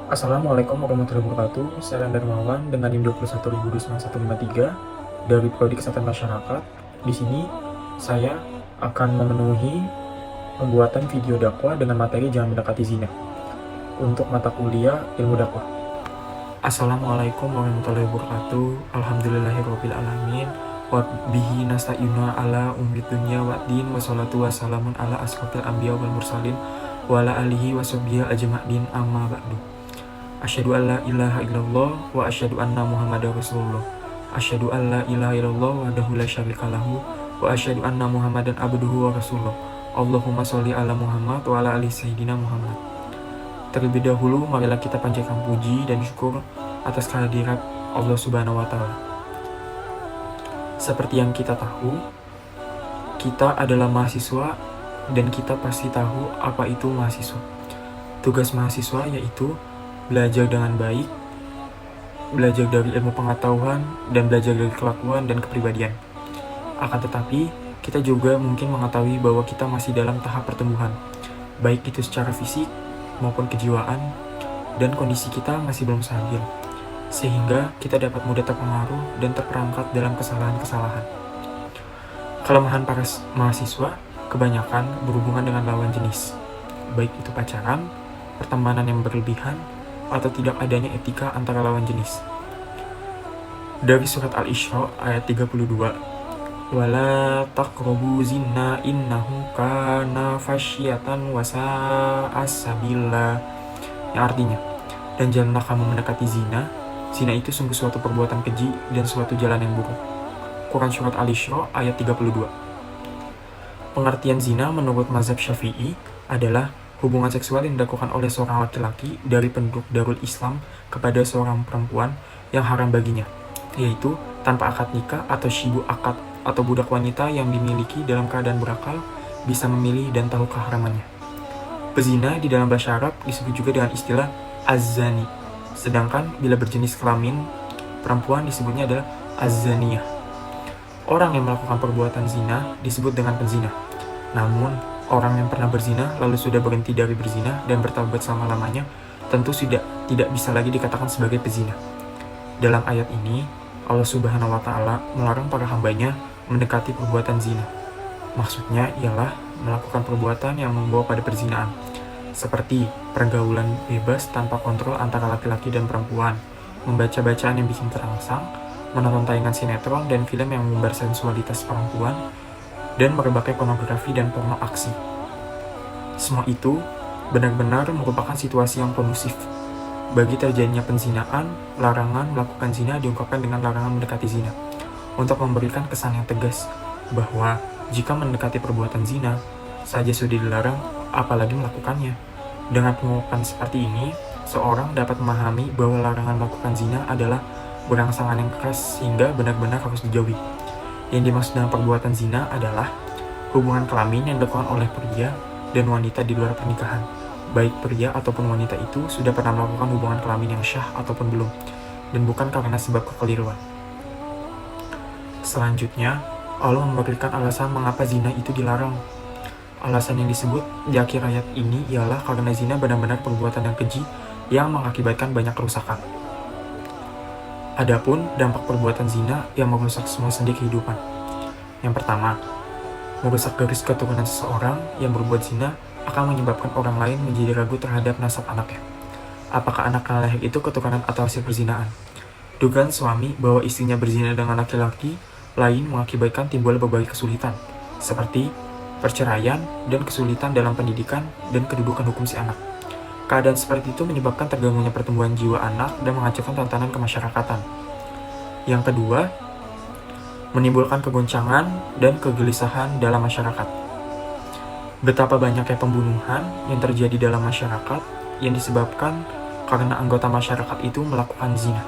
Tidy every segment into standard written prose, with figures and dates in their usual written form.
Assalamualaikum warahmatullahi wabarakatuh. Saya Randa Darmawan dengan NIM 21.153 dari Prodi Kesehatan Masyarakat. Di sini saya akan memenuhi pembuatan video dakwah dengan materi Jangan Mendekati Zina untuk mata kuliah Ilmu Dakwah. Assalamualaikum warahmatullahi wabarakatuh. Alhamdulillahirabbil alamin. Wa bihi nasta'inu ala umri dunya wa din wa salatu wassalamun ala asrofil anbiya wal mursalin wa ala alihi wa sahbihi ajma'in amma ba'du. Asyhadu an la ilaha illallah wa asyhadu anna Muhammadar Rasulullah. Asyhadu an la ilaha illallah wahdahu la syarika lahu wa asyhadu anna Muhammadan abduhu wa rasuluh. Allahumma sholli ala Muhammad wa ala ali sayyidina Muhammad. Terlebih dahulu marilah kita panjatkan puji dan syukur atas kehadirat Allah Subhanahu wa taala. Seperti yang kita tahu, kita adalah mahasiswa dan kita pasti tahu apa itu mahasiswa. Tugas mahasiswa yaitu belajar dengan baik, belajar dari ilmu pengetahuan, dan belajar dari kelakuan dan kepribadian. Akan tetapi, kita juga mungkin mengetahui bahwa kita masih dalam tahap pertumbuhan, baik itu secara fisik maupun kejiwaan, dan kondisi kita masih belum stabil, sehingga kita dapat mudah terpengaruh dan terperangkap dalam kesalahan-kesalahan. Kelemahan para mahasiswa kebanyakan berhubungan dengan lawan jenis, baik itu pacaran, pertemanan yang berlebihan, atau tidak adanya etika antara lawan jenis. Dari surat Al-Isra ayat 32, wala taqrabu zina innahu kana fasyatan wa sa'as sabila, yang artinya, dan janganlah kamu mendekati zina. Zina itu sungguh suatu perbuatan keji dan suatu jalan yang buruk. Quran surat Al-Isra ayat 32. Pengertian zina menurut mazhab Syafi'i adalah hubungan seksual yang dilakukan oleh seorang laki-laki dari penduduk Darul Islam kepada seorang perempuan yang haram baginya, yaitu tanpa akad nikah atau syibu akad, atau budak wanita yang dimiliki dalam keadaan berakal, bisa memilih dan tahu keharamannya. Pezina di dalam bahasa Arab disebut juga dengan istilah az-zani, sedangkan bila berjenis kelamin perempuan disebutnya adalah az-zaniyah. Orang yang melakukan perbuatan zina disebut dengan penzina. Namun, orang yang pernah berzina lalu sudah berhenti dari berzina dan bertaubat selama-lamanya tentu sudah tidak bisa lagi dikatakan sebagai pezina. Dalam ayat ini, Allah Subhanahu wa taala melarang para hambanya mendekati perbuatan zina. Maksudnya ialah melakukan perbuatan yang membawa pada perzinaan, seperti pergaulan bebas tanpa kontrol antara laki-laki dan perempuan, membaca bacaan yang bikin terangsang, menonton tayangan sinetron dan film yang mengumbar sensualitas perempuan, dan berbagai pornografi dan porno aksi. Semua itu benar-benar merupakan situasi yang kondusif bagi terjadinya penzinaan. Larangan melakukan zina diungkapkan dengan larangan mendekati zina, untuk memberikan kesan yang tegas bahwa jika mendekati perbuatan zina saja sudah dilarang, apalagi melakukannya. Dengan pengungkapan seperti ini, seorang dapat memahami bahwa larangan melakukan zina adalah berangsangan yang keras sehingga benar-benar harus dijauhi. Yang dimaksud dengan perbuatan zina adalah hubungan kelamin yang dilakukan oleh pria dan wanita di luar pernikahan, baik pria ataupun wanita itu sudah pernah melakukan hubungan kelamin yang syah ataupun belum, dan bukan karena sebab kekeliruan. Selanjutnya, Allah memberikan alasan mengapa zina itu dilarang. Alasan yang disebut di akhir ayat ini ialah karena zina benar-benar perbuatan yang keji yang mengakibatkan banyak kerusakan. Adapun dampak perbuatan zina yang merusak semua sendi kehidupan. Yang pertama, merusak garis keturunan seseorang yang berbuat zina akan menyebabkan orang lain menjadi ragu terhadap nasab anaknya. Apakah anak yang lahir itu keturunan atau hasil perzinaan? Dugaan suami bahwa istrinya berzina dengan laki-laki lain mengakibatkan timbul berbagai kesulitan, seperti perceraian dan kesulitan dalam pendidikan dan kedudukan hukum si anak. Keadaan seperti itu menyebabkan terganggunya pertumbuhan jiwa anak dan menghancurkan tatanan kemasyarakatan. Yang kedua, menimbulkan kegoncangan dan kegelisahan dalam masyarakat. Betapa banyaknya pembunuhan yang terjadi dalam masyarakat yang disebabkan karena anggota masyarakat itu melakukan zina.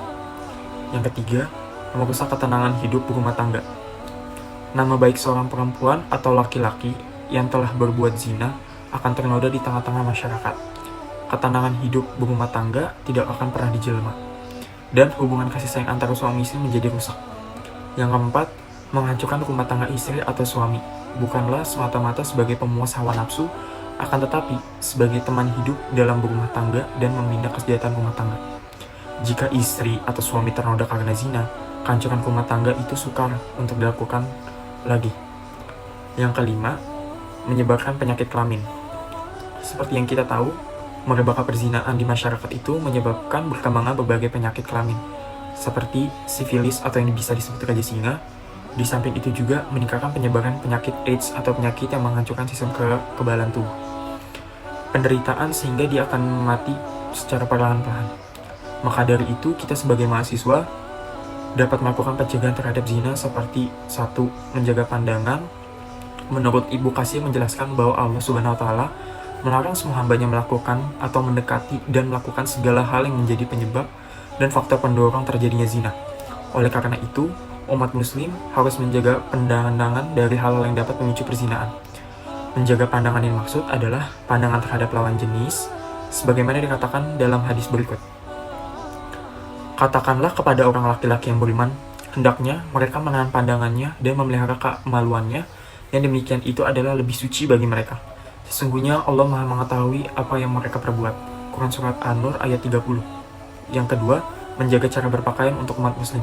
Yang ketiga, merusak ketenangan hidup berumah tangga. Nama baik seorang perempuan atau laki-laki yang telah berbuat zina akan ternoda di tengah-tengah masyarakat. Ketenangan hidup berumah tangga tidak akan pernah dijelma, dan hubungan kasih sayang antara suami istri menjadi rusak. Yang keempat, menghancurkan rumah tangga istri atau suami, bukanlah semata-mata sebagai pemuas hawa nafsu akan tetapi sebagai teman hidup dalam berumah tangga dan membina kesejahteraan rumah tangga. Jika istri atau suami ternoda karena zina, kehancuran rumah tangga itu sukar untuk dilakukan lagi. Yang kelima, menyebarkan penyakit kelamin. Seperti yang kita tahu, merebaknya perzinaan di masyarakat itu menyebabkan berkembangan berbagai penyakit kelamin, seperti sifilis atau yang bisa disebut raja singa. Di samping itu juga meningkatkan penyebaran penyakit AIDS atau penyakit yang menghancurkan sistem kekebalan tubuh. Penderitaan sehingga dia akan mati secara perlahan-lahan. Maka dari itu, kita sebagai mahasiswa dapat melakukan pencegahan terhadap zina seperti 1. Menjaga pandangan. Menurut Ibu Kasih menjelaskan bahwa Allah Subhanahu wa Ta'ala melarang semua hambanya melakukan atau mendekati dan melakukan segala hal yang menjadi penyebab dan faktor pendorong terjadinya zina. Oleh karena itu, umat muslim harus menjaga pandangan dari hal-hal yang dapat memicu perzinaan. Menjaga pandangan yang maksud adalah pandangan terhadap lawan jenis, sebagaimana dikatakan dalam hadis berikut. Katakanlah kepada orang laki-laki yang beriman, hendaknya mereka menahan pandangannya dan memelihara kemaluannya, yang demikian itu adalah lebih suci bagi mereka. Sesungguhnya Allah Maha mengetahui apa yang mereka perbuat. Quran Surat An-Nur ayat 30. Yang kedua, menjaga cara berpakaian untuk umat muslim.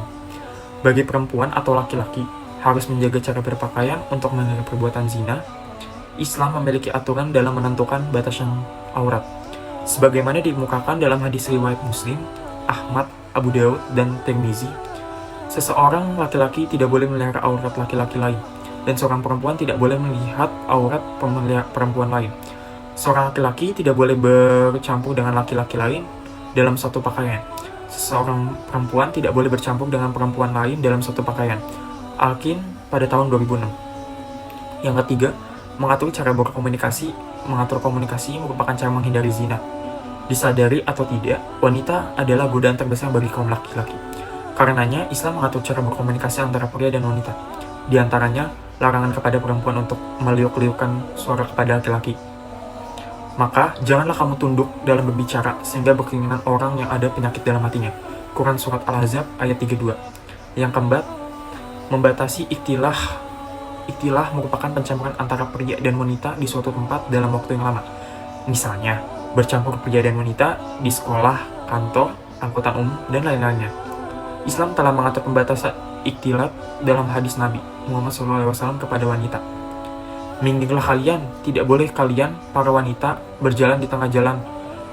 Bagi perempuan atau laki-laki, harus menjaga cara berpakaian untuk menghindari perbuatan zina. Islam memiliki aturan dalam menentukan batasan aurat. Sebagaimana dimukakan dalam hadis riwayat Muslim, Ahmad, Abu Daud, dan Tirmizi, seseorang laki-laki tidak boleh melihara aurat laki-laki lain, dan seorang perempuan tidak boleh melihat aurat perempuan lain. Seorang laki-laki tidak boleh bercampur dengan laki-laki lain dalam satu pakaian. Seorang perempuan tidak boleh bercampur dengan perempuan lain dalam satu pakaian. Al-Qin pada tahun 2006. Yang ketiga, mengatur cara berkomunikasi. Mengatur komunikasi merupakan cara menghindari zina. Disadari atau tidak, wanita adalah godaan terbesar bagi kaum laki-laki. Karenanya, Islam mengatur cara berkomunikasi antara pria dan wanita. Di antaranya, larangan kepada perempuan untuk meliuk-liukkan suara kepada laki-laki. Maka, janganlah kamu tunduk dalam berbicara sehingga berkeinginan orang yang ada penyakit dalam hatinya. Quran Surat Al-Ahzab ayat 32. Yang keempat, membatasi iktilah. Iktilah merupakan pencampuran antara pria dan wanita di suatu tempat dalam waktu yang lama. Misalnya, bercampur pria dan wanita di sekolah, kantor, angkutan umum, dan lain-lainnya. Islam telah mengatur pembatasan iktilat dalam hadis Nabi Muhammad SAW kepada wanita. Minggirlah kalian, tidak boleh kalian, para wanita, berjalan di tengah jalan.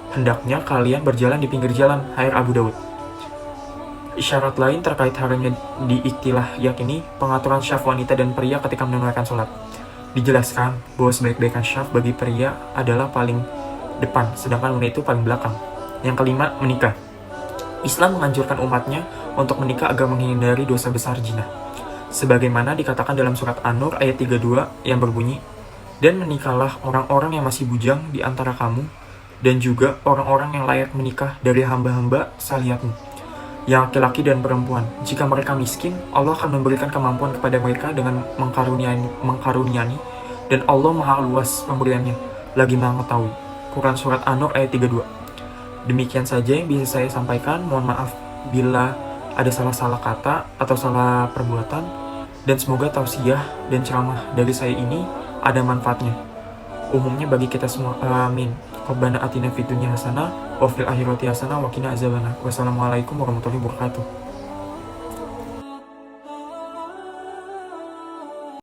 Hendaknya kalian berjalan di pinggir jalan, hadits Abu Daud. Isyarat lain terkait haramnya diiktilah yakni pengaturan syaf wanita dan pria ketika menunaikan sholat. Dijelaskan bahwa sebaik-baikan syaf bagi pria adalah paling depan, sedangkan wanita itu paling belakang. Yang kelima, menikah. Islam menganjurkan umatnya untuk menikah agar menghindari dosa besar zina. Sebagaimana dikatakan dalam surat An-Nur ayat 32 yang berbunyi, dan menikahlah orang-orang yang masih bujang di antara kamu, dan juga orang-orang yang layak menikah dari hamba-hamba salihatmu, yang laki-laki dan perempuan. Jika mereka miskin, Allah akan memberikan kemampuan kepada mereka dengan mengkaruniai, dan Allah maha luas pemberiannya, lagi maha mengetahui. Quran Surat An-Nur ayat 32. Demikian saja yang bisa saya sampaikan. Mohon maaf bila ada salah-salah kata atau salah perbuatan, dan semoga tausiah dan ceramah dari saya ini ada manfaatnya umumnya bagi kita semua. Amin. Rabbana atina fid dunya hasanah wa fil akhirati hasanah wa qina azabannar. Wassalamualaikum warahmatullahi wabarakatuh.